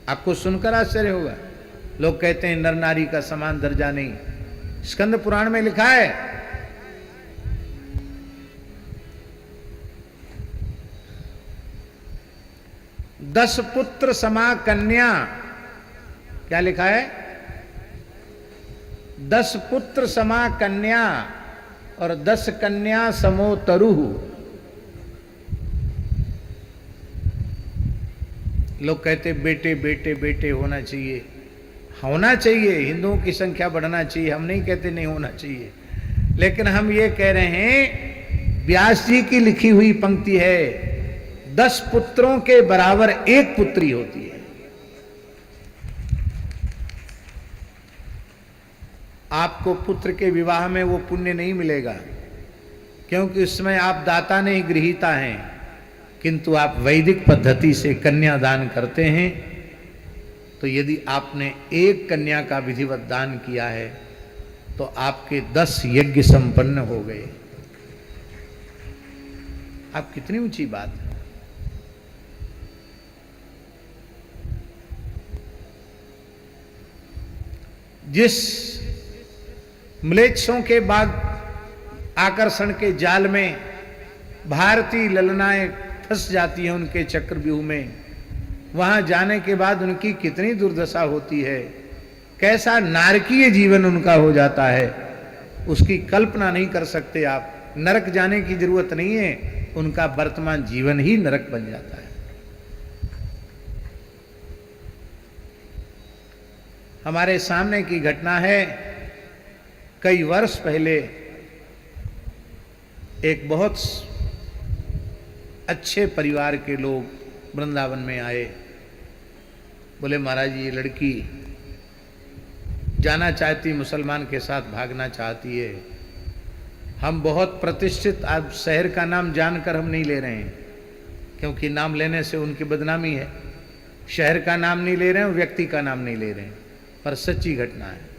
आपको सुनकर आश्चर्य होगा, लोग कहते हैं नर नारी का समान दर्जा नहीं। स्कंद पुराण में लिखा है, 10 पुत्र समा कन्या। क्या लिखा है? 10 पुत्र समा कन्या और 10 कन्या समो तरुः। लोग कहते बेटे बेटे बेटे होना चाहिए, होना चाहिए, हिंदुओं की संख्या बढ़ना चाहिए, हम नहीं कहते नहीं होना चाहिए, लेकिन हम ये कह रहे हैं व्यास जी की लिखी हुई पंक्ति है, 10 पुत्रों के बराबर 1 पुत्री होती है। आपको पुत्र के विवाह में वो पुण्य नहीं मिलेगा, क्योंकि उसमें आप दाता नहीं गृहीता हैं, किंतु आप वैदिक पद्धति से कन्यादान करते हैं। तो यदि आपने 1 कन्या का विधिवत दान किया है तो आपके 10 यज्ञ संपन्न हो गए। आप कितनी ऊंची बात है। जिस म्लेच्छों के बाद आकर्षण के जाल में भारतीय ललनाएं फंस जाती हैं उनके चक्रव्यूह में, वहां जाने के बाद उनकी कितनी दुर्दशा होती है, कैसा नारकीय जीवन उनका हो जाता है, उसकी कल्पना नहीं कर सकते आप। नरक जाने की जरूरत नहीं है, उनका वर्तमान जीवन ही नरक बन जाता है। हमारे सामने की घटना है, कई वर्ष पहले एक बहुत अच्छे परिवार के लोग वृंदावन में आए। बोले महाराज ये लड़की जाना चाहती, मुसलमान के साथ भागना चाहती है। हम बहुत प्रतिष्ठित, आप शहर का नाम जानकर हम नहीं ले रहे हैं, क्योंकि नाम लेने से उनकी बदनामी है। शहर का नाम नहीं ले रहे हैं, व्यक्ति का नाम नहीं ले रहे हैं, पर सच्ची घटना है।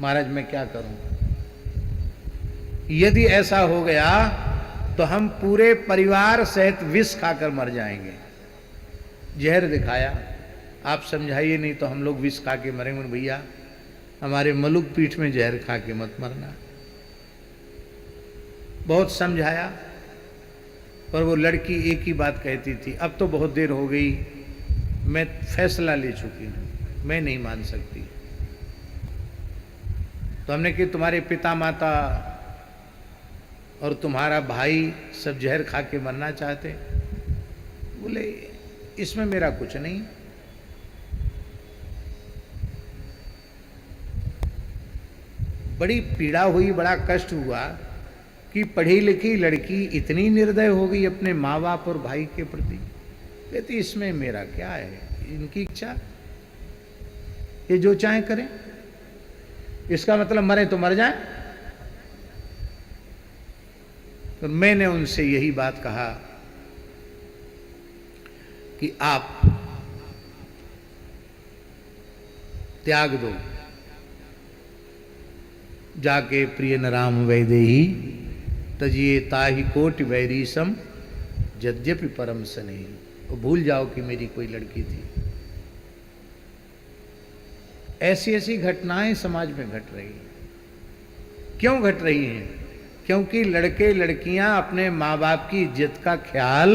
महाराज मैं क्या करूं, यदि ऐसा हो गया तो हम पूरे परिवार सहित विष खाकर मर जाएंगे। जहर दिखाया, आप समझाइए नहीं तो हम लोग विष खा के मरेंगे। भैया हमारे मलुक पीठ में जहर खा के मत मरना। बहुत समझाया, पर वो लड़की एक ही बात कहती थी, अब तो बहुत देर हो गई, मैं फैसला ले चुकी हूं, मैं नहीं मान सकती। तो हमने कि तुम्हारे पिता माता और तुम्हारा भाई सब जहर खा के मरना चाहते। बोले इसमें मेरा कुछ नहीं। बड़ी पीड़ा हुई, बड़ा कष्ट हुआ कि पढ़ी लिखी लड़की इतनी निर्दय हो गई अपने माँ बाप और भाई के प्रति। कहती इसमें मेरा क्या है, इनकी इच्छा, ये जो चाहे करें, इसका मतलब मरे तो मर जाए। तो मैंने उनसे यही बात कहा कि आप त्याग दो, जाके प्रिय न राम वैदेही तजिए ताहि कोटि वैरीसम यद्यपि परम स्नेही। वो भूल जाओ कि मेरी कोई लड़की थी। ऐसी ऐसी घटनाएं समाज में घट रही हैं। क्यों घट रही हैं? क्योंकि लड़के लड़कियां अपने माँ बाप की इज्जत का ख्याल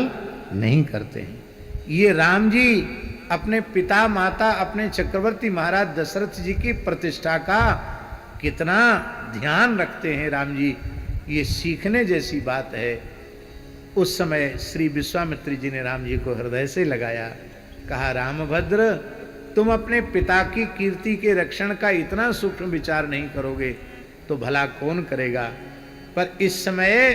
नहीं करते हैं। ये राम जी अपने पिता माता, अपने चक्रवर्ती महाराज दशरथ जी की प्रतिष्ठा का कितना ध्यान रखते हैं राम जी, ये सीखने जैसी बात है। उस समय श्री विश्वामित्र जी ने राम जी को हृदय से लगाया, कहा रामभद्र तुम अपने पिता की कीर्ति के रक्षण का इतना सूक्ष्म विचार नहीं करोगे तो भला कौन करेगा। पर इस समय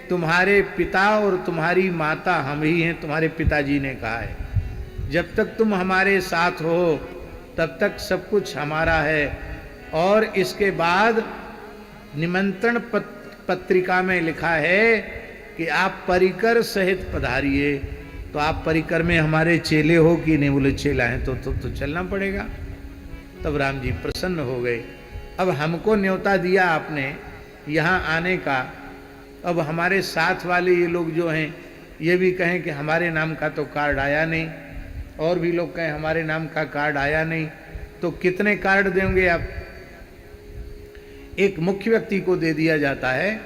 तुम्हारे पिता और तुम्हारी माता हम ही हैं। तुम्हारे पिताजी ने कहा है जब तक तुम हमारे साथ हो तब तक सब कुछ हमारा है, और इसके बाद निमंत्रण पत्रिका में लिखा है कि आप परिकर सहित पधारिए। तो आप परिकर में हमारे चेले हो कि नहीं? बोले चेला हैं तो चलना पड़ेगा। तब राम जी प्रसन्न हो गए। अब हमको न्योता दिया आपने यहाँ आने का, अब हमारे साथ वाले ये लोग जो हैं ये भी कहें कि हमारे नाम का तो कार्ड आया नहीं, और भी लोग कहें हमारे नाम का कार्ड आया नहीं, तो कितने कार्ड देंगे आप? एक मुख्य व्यक्ति को दे दिया जाता है,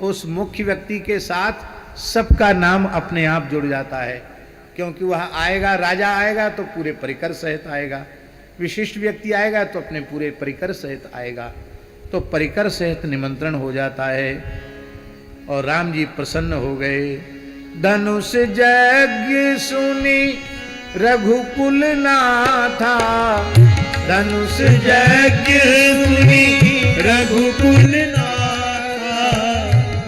उस मुख्य व्यक्ति के साथ सबका नाम अपने आप जुड़ जाता है, क्योंकि वह आएगा, राजा आएगा तो पूरे परिकर सहित आएगा, विशिष्ट व्यक्ति आएगा तो अपने पूरे परिकर सहित आएगा, तो परिकर सहित निमंत्रण हो जाता है। और राम जी प्रसन्न हो गए। धनुष यज्ञ सुनी रघुकुल नाथा, धनुष यज्ञ सुनी रघुकुल नाथा,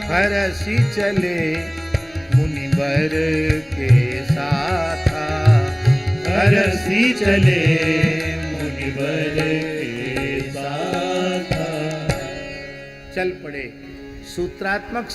हरषि चले मुनिवर के साथा, हरषि चले मुनिवर के साथा। चल पड़े। सूत्रात्मक